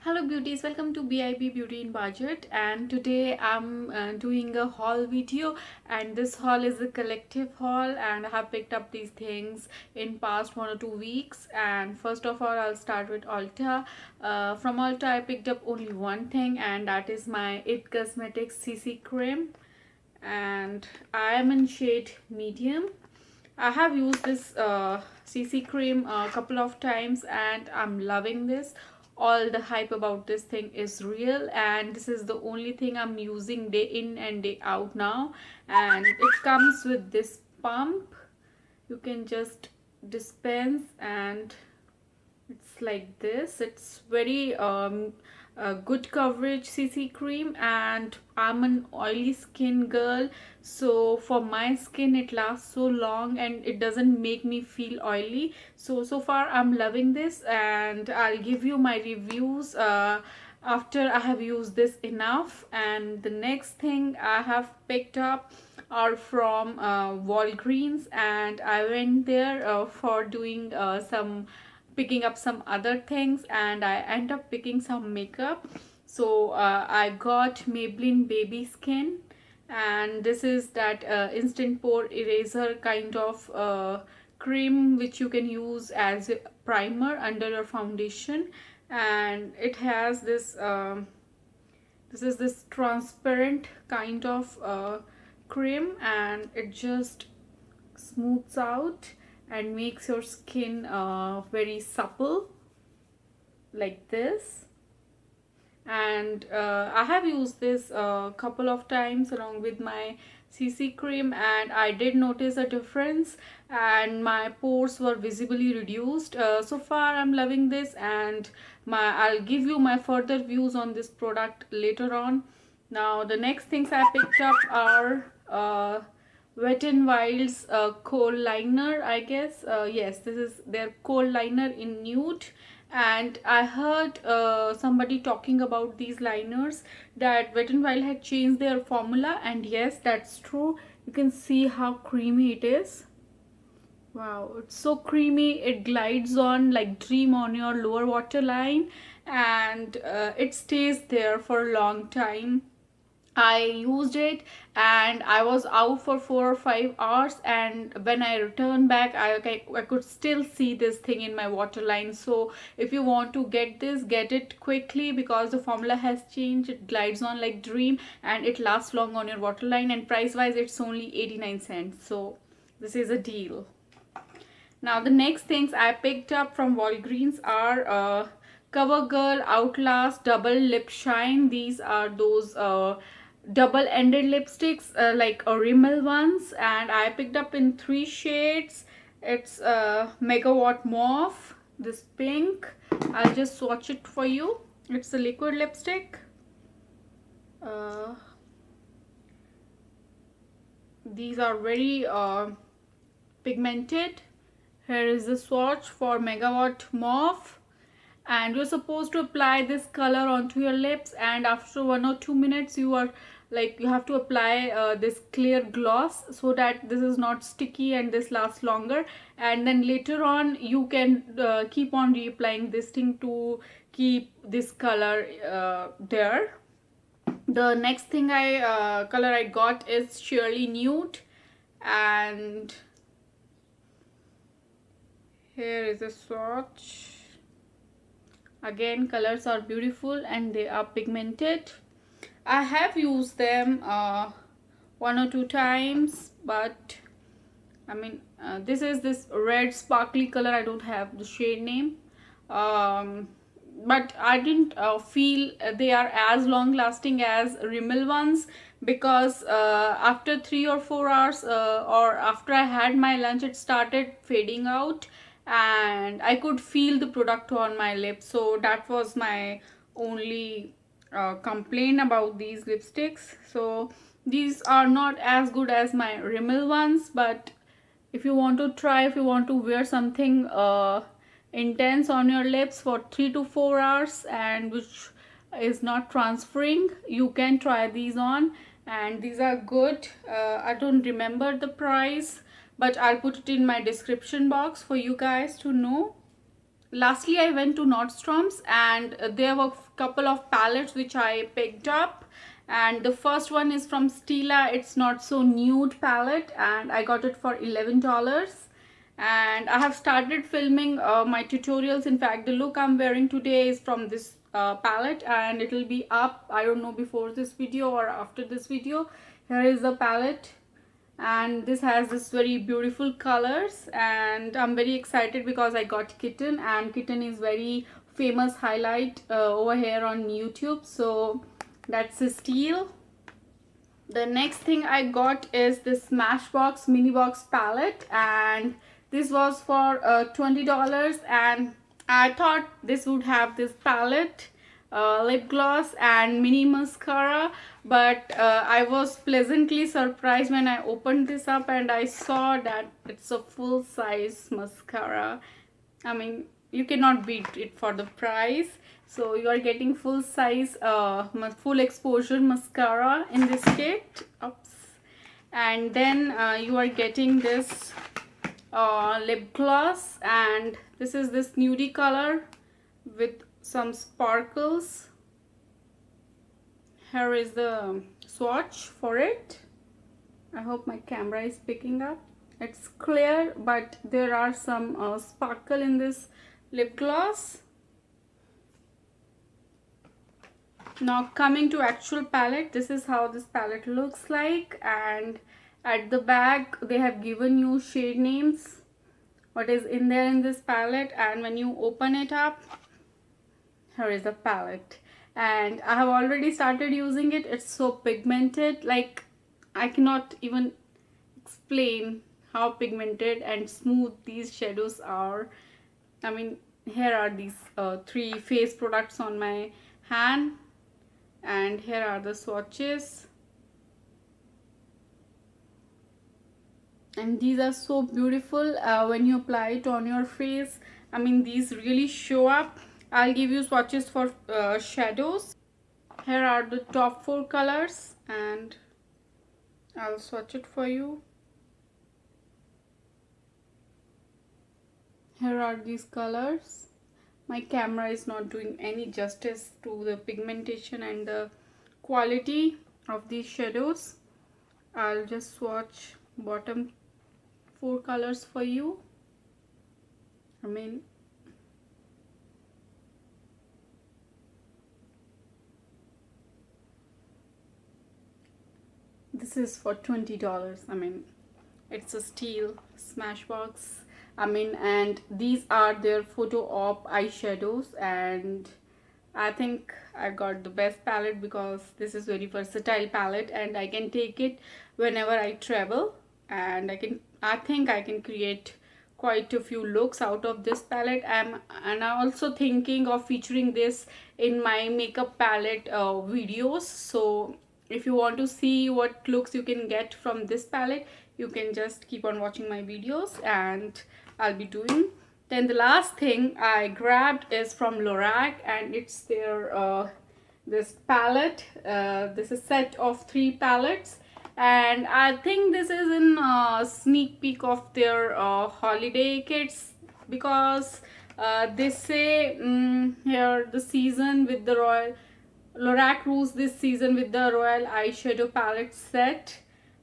Hello beauties, welcome to BIB Beauty in Budget, and today I'm doing a haul video, and this haul is a collective haul and I have picked up these things in past 1 or 2 weeks. And first of all, I'll start with Ulta. From Ulta I picked up only one thing, and that is my It Cosmetics CC cream, and I am in shade medium. I have used this CC cream a couple of times and I'm loving this. All the hype about this thing is real, and this is the only thing I'm using day in and day out now. And it comes with this pump. You can just dispense, and it's like this. It's very good coverage CC cream, and I'm an oily skin girl, so for my skin it lasts so long and it doesn't make me feel oily. So far I'm loving this, and I'll give you my reviews after I have used this enough. And the next thing I have picked up are from Walgreens, and I went there for doing some picking up some other things, and I end up picking some makeup. So I got Maybelline Baby Skin, and this is that instant pore eraser kind of cream which you can use as a primer under your foundation. And it has this this is this transparent kind of cream, and it just smooths out and makes your skin very supple like this. And I have used this a couple of times along with my CC cream, and I did notice a difference, and my pores were visibly reduced. So far I'm loving this, and I'll give you my further views on this product later on. Now the next things I picked up are Wet n Wild's kohl liner, I guess. Yes, this is their kohl liner in nude. And I heard somebody talking about these liners, that Wet n Wild had changed their formula, and yes, that's true. You can see how creamy it is. Wow, it's so creamy. It glides on like dream on your lower waterline, and it stays there for a long time. I used it and I was out for 4 or 5 hours, and when I returned back, I could still see this thing in my waterline. So if you want to get this, get it quickly, because the formula has changed. It glides on like dream and it lasts long on your waterline, and price wise it's only 89 cents. So this is a deal. Now the next things I picked up from Walgreens are CoverGirl Outlast Double Lip Shine. These are those double-ended lipsticks, like Rimmel ones, and I picked up in 3 shades. It's Megawatt Mauve, this pink. I'll just swatch it for you. It's a liquid lipstick. These are very pigmented. Here is the swatch for Megawatt Mauve, and you're supposed to apply this color onto your lips, and after 1 or 2 minutes you have to apply this clear gloss, so that this is not sticky and this lasts longer. And then later on you can keep on reapplying this thing to keep this color there. The next thing color I got is Shirley Nude, and here is a swatch. Again, colors are beautiful and they are pigmented. I have used them 1 or 2 times, but I mean this is this red sparkly color. I don't have the shade name, but I didn't feel they are as long lasting as Rimmel ones, because after 3 or 4 hours or after I had my lunch, it started fading out and I could feel the product on my lips. So that was my only complaint about these lipsticks. So these are not as good as my Rimmel ones, but if you want to try, if you want to wear something intense on your lips for 3 to 4 hours and which is not transferring, you can try these on, and these are good. I don't remember the price, but I'll put it in my description box for you guys to know. lastly I went to Nordstroms, and there were a couple of palettes which I picked up. And the first one is from Stila. It's not so nude palette, and I got it for $11. And I have started filming my tutorials. In fact, the look I'm wearing today is from this palette, and it will be up, I don't know, before this video or after this video. Here is the palette, and this has this very beautiful colors, and I'm very excited because I got Kitten, and Kitten is very famous highlight over here on YouTube, so that's a steal. The next thing I got is this Smashbox mini box palette, and this was for $20, and I thought this would have this palette, lip gloss and mini mascara, but I was pleasantly surprised when I opened this up and I saw that it's a full size mascara. I mean, you cannot beat it for the price. So you are getting full size full exposure mascara in this kit. Oops. And then you are getting this lip gloss, and this is this nudie color with some sparkles. Here is the swatch for it. I hope my camera is picking up. It's clear, but there are some sparkle in this lip gloss. Now coming to actual palette, this is how this palette looks like, and at the back they have given you shade names, what is in there in this palette, and when you open it up, here is the palette. And I have already started using it. It's so pigmented, like I cannot even explain how pigmented and smooth these shadows are. I mean, here are these 3 face products on my hand, and here are the swatches, and these are so beautiful when you apply it on your face. I mean, these really show up. I'll give you swatches for shadows. Here are the top 4 colors, and I'll swatch it for you. Here are these colors. My camera is not doing any justice to the pigmentation and the quality of these shadows. I'll just swatch bottom 4 colors for you. I mean, this is for $20. I mean, it's a steal. Smashbox. I mean, and these are their photo op eyeshadows, and I think I got the best palette because this is very versatile palette, and I can take it whenever I travel, and I think I can create quite a few looks out of this palette. And I'm also thinking of featuring this in my makeup palette videos. So if you want to see what looks you can get from this palette, you can just keep on watching my videos, and I'll be doing. Then the last thing I grabbed is from Loreal, and it's their this palette. This is a set of 3 palettes, and I think this is in sneak peek of their holiday kits, because they say here the season with the Loreal rules this season with the Royal eyeshadow palette set,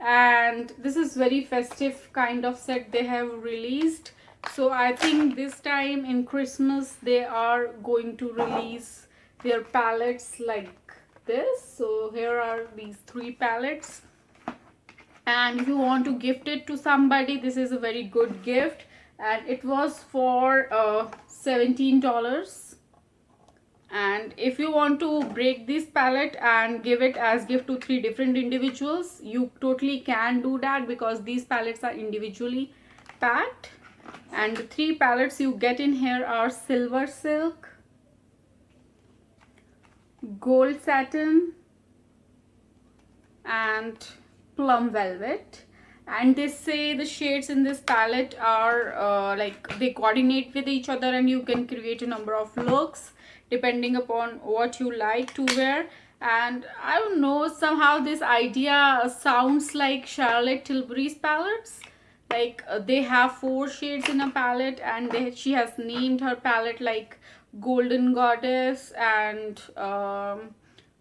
and this is very festive kind of set they have released. So I think this time in Christmas they are going to release their palettes like this. So here are these 3 palettes, and if you want to gift it to somebody, this is a very good gift, and it was for $17. And if you want to break this palette and give it as gift to 3 different individuals, you totally can do that, because these palettes are individually packed. And the 3 palettes you get in here are Silver Silk, Gold Satin, and Plum Velvet. And they say the shades in this palette are like they coordinate with each other, and you can create a number of looks depending upon what you like to wear. And I don't know, somehow this idea sounds like Charlotte Tilbury's palettes. like they have 4 shades in a palette, and she has named her palette like Golden Goddess and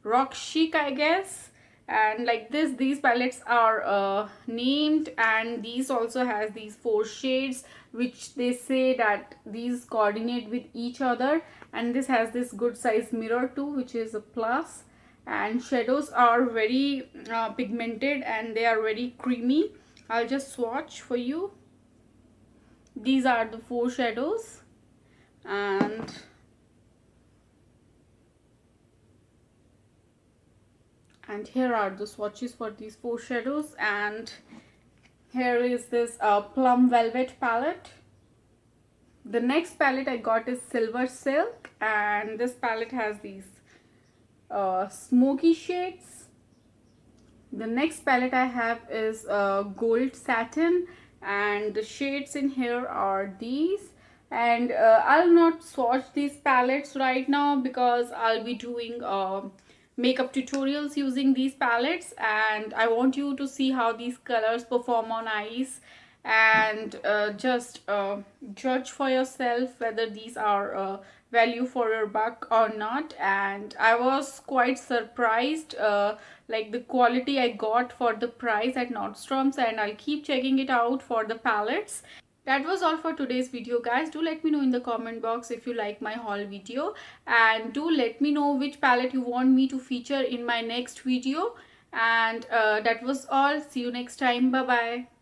Rock Chic, I guess. And like this, these palettes are named, and these also has these 4 shades, which they say that these coordinate with each other. And this has this good size mirror too, which is a plus. And shadows are very pigmented, and they are very creamy. I'll just swatch for you. These are the 4 shadows, and here are the swatches for these 4 shadows. And here is this plum velvet palette. The next palette I got is Silver Silk, and this palette has these smoky shades. The next palette I have is Gold Satin, and the shades in here are these. And I'll not swatch these palettes right now because I'll be doing makeup tutorials using these palettes, and I want you to see how these colors perform on eyes, and just judge for yourself whether these are value for your buck or not. And I was quite surprised like the quality I got for the price at Nordstroms, and I'll keep checking it out for the palettes. That was all for today's video, guys. Do let me know in the comment box if you like my haul video, and do let me know which palette you want me to feature in my next video. And that was all. See you next time. Bye bye.